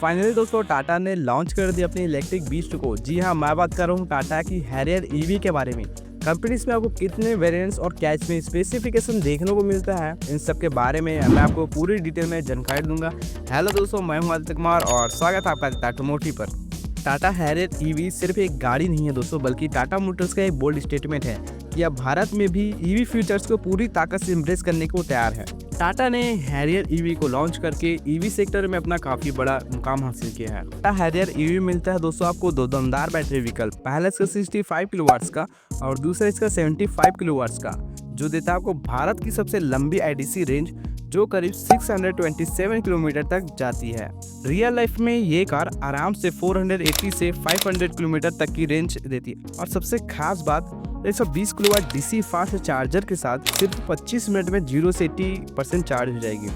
Finally दोस्तों टाटा ने launch कर दी अपनी इलेक्ट्रिक बीस्ट को। जी हाँ, मैं बात कर रहा हूँ टाटा की हैरियर ईवी के बारे में। कंपनी में आपको कितने वेरिएंट्स और कैच में स्पेसिफिकेशन देखने को मिलता है, इन सब के बारे में मैं आपको पूरी डिटेल में जानकारी दूंगा। हेलो दोस्तों, मैं हूं आदित्य कुमार और स्वागत है आपका टाटा ऑटोमोटिव पर। टाटा हैरियर ईवी सिर्फ एक गाड़ी नहीं है दोस्तों, बल्कि टाटा मोटर्स का एक बोल्ड स्टेटमेंट है कि अब भारत में भी ईवी फ्यूचर्स को पूरी ताकत से एम्ब्रेस करने को तैयार है। टाटा ने हैरियर ईवी को लॉन्च करके ईवी सेक्टर में अपना काफी बड़ा मुकाम हासिल किया है। टाटा हैरियर ईवी मिलता है दोस्तों आपको दो दमदार बैटरी विकल्प, पहला इसका 65 किलोवाट्स का और दूसरा इसका 75 किलोवाट्स का, जो देता है आपको भारत की सबसे लंबी आईडीसी रेंज, जो करीब 627 किलोमीटर तक जाती है। रियल लाइफ में ये कार आराम से 480 से 500 किलोमीटर तक की रेंज देती है। और सबसे खास बात, 120 किलोवाट डीसी फास्ट चार्जर के साथ सिर्फ 25 मिनट में 0 से 80% चार्ज हो जाएगी।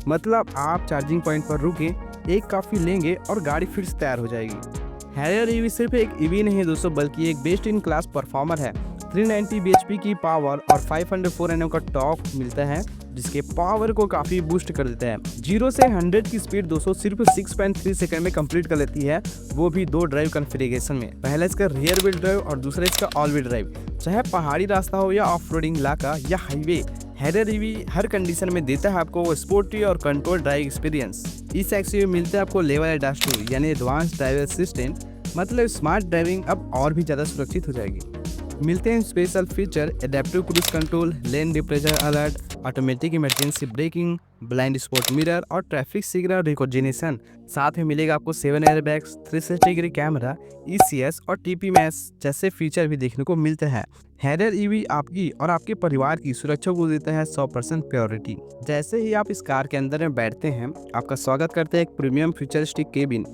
मतलब आप चार्जिंग पॉइंट पर रुके, एक कॉफी लेंगे और गाड़ी फिर से तैयार हो जाएगी। हैरियर ईवी सिर्फ एक ईवी नहीं है दोस्तों, बल्कि एक बेस्ट इन क्लास परफॉर्मर है। 390 bhp की पावर और 504 Nm का टॉर्क मिलता है, जिसके पावर को काफी बूस्ट कर देता है। 0 से 100 की स्पीड दोस्तों सिर्फ 6.3 सेकंड में कंप्लीट कर लेती है, वो भी दो ड्राइव कॉन्फ़िगरेशन में। पहला इसका रियर व्हील ड्राइव और दूसरा इसका ऑल व्हील ड्राइव। चाहे पहाड़ी रास्ता हो या ऑफ रोडिंग इलाका या हाईवे, हैरियर ईवी हर कंडीशन में देता है आपको स्पोर्टी और कंट्रोल ड्राइव एक्सपीरियंस। इस एक्स में मिलता है आपको लेवल एडास 2 यानी एडवांस ड्राइवर असिस्टेंट, मतलब स्मार्ट ड्राइविंग अब और भी ज़्यादा सुरक्षित हो जाएगी। मिलते हैं special feature, adaptive cruise control, lane departure alert, automatic emergency braking, blind spot mirror और ट्रैफिक सिग्नल रिकॉग्निशन। साथ में मिलेगा आपको 7 एयरबैग्स, 360 डिग्री कैमरा, ECS और TPMS जैसे फीचर भी देखने को मिलते हैं। हैरियर ईवी आपकी और आपके परिवार की सुरक्षा को देता है 100% प्योरिटी। जैसे ही आप इस कार के अंदर में बैठते हैं, आपका स्वागत करते हैं एक प्रीमियम फ्यूचरिस्टिक केबिन,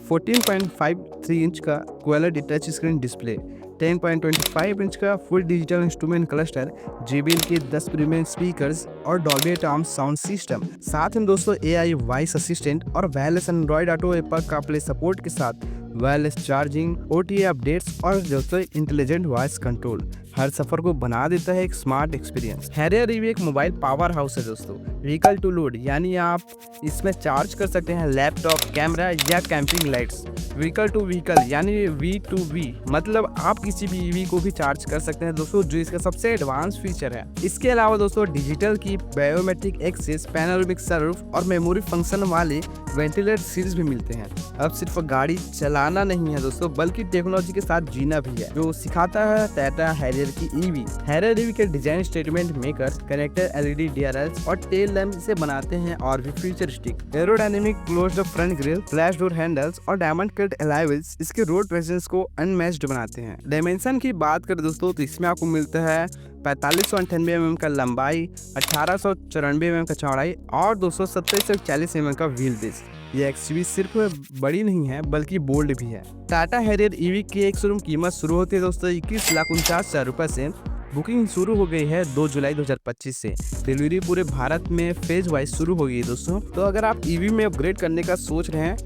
14.53 इंच का quality touch screen display, 10.25 inch का full digital instrument cluster, JBL के 10 प्रीमियम स्पीकर्स और डॉल्बी एटमॉस साउंड सिस्टम। साथ में दोस्तों AI वॉइस असिस्टेंट और wireless Android Auto Apple CarPlay support के साथ वायरलेस चार्जिंग, OTA अपडेट्स और दोस्तों इंटेलिजेंट वॉइस कंट्रोल हर सफर को बना देता है एक स्मार्ट एक्सपीरियंस। हैरियर ईवी एक मोबाइल पावर हाउस है दोस्तों। व्हीकल टू लोड यानी आप इसमें चार्ज कर सकते हैं लैपटॉप, कैमरा या camping lights. Vehicle to vehicle यानी V2V, मतलब आप किसी भी ईवी को भी चार्ज कर सकते हैं दोस्तों, जो इसका सबसे एडवांस फीचर है। इसके अलावा दोस्तों डिजिटल की बायोमेट्रिक एक्सेस, पैनोरामिक सनरूफ और मेमोरी फंक्शन वाले वेंटिलेटेड सीट्स भी मिलते हैं। अब सिर्फ गाड़ी चलाना नहीं है दोस्तों, बल्कि टेक्नोलॉजी के साथ जीना भी है, जो सिखाता है टाटा हैरियर की ईवी। हैरियर ईवी के design statement maker, connector, LED DRLs और टेल लैंप इसे बनाते हैं और भी futuristic. Aerodynamic closed front grille, flash door handles और डायमंड कट एलाइवल्स इसके रोड प्रेजेंस को अनमैच्ड बनाते हैं। डायमेंशन की बात करें दोस्तों, तो इसमें आपको मिलता है 4598 mm का लंबाई, 1894 mm का चौड़ाई और 22740 mm का व्हील बेस। ये XUV सिर्फ बड़ी नहीं है, बल्कि बोल्ड भी है। टाटा हैरियर ईवी की एक शोरूम कीमत शुरू होती है दोस्तों 21,49,000 रुपए से। बुकिंग शुरू हो गई है 2 जुलाई 2025 से। डिलीवरी पूरे भारत में फेज वाइज शुरू हो गई है दोस्तों। तो अगर आप ईवी में अपग्रेड करने का सोच रहे हैं,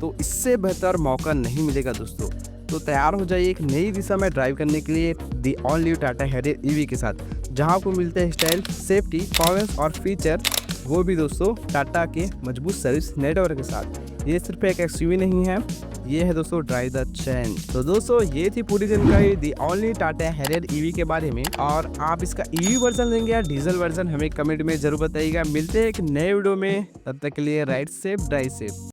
तो इससे बेहतर मौका नहीं मिलेगा दोस्तों। तो तैयार हो जाइए एक नई दिशा में ड्राइव करने के लिए the all new Tata Harrier EV के साथ, जहां आपको मिलते हैं स्टाइल, सेफ्टी, परफॉर्मेंस और फीचर, वो भी दोस्तों टाटा के मजबूत सर्विस नेटवर्क के साथ। ये सिर्फ एक XUV नहीं है, ये है दोस्तों ड्राइव द चेंज। तो दोस्तों ये थी पूरी जानकारी the only Tata Harrier EV के बारे में। और आप इसका ईवी वर्जन लेंगे या डीजल वर्जन, हमें कमेंट में जरूर बताइएगा। मिलते हैं एक नए वीडियो में, तब तक के लिए राइड सेफ ड्राइव सेफ।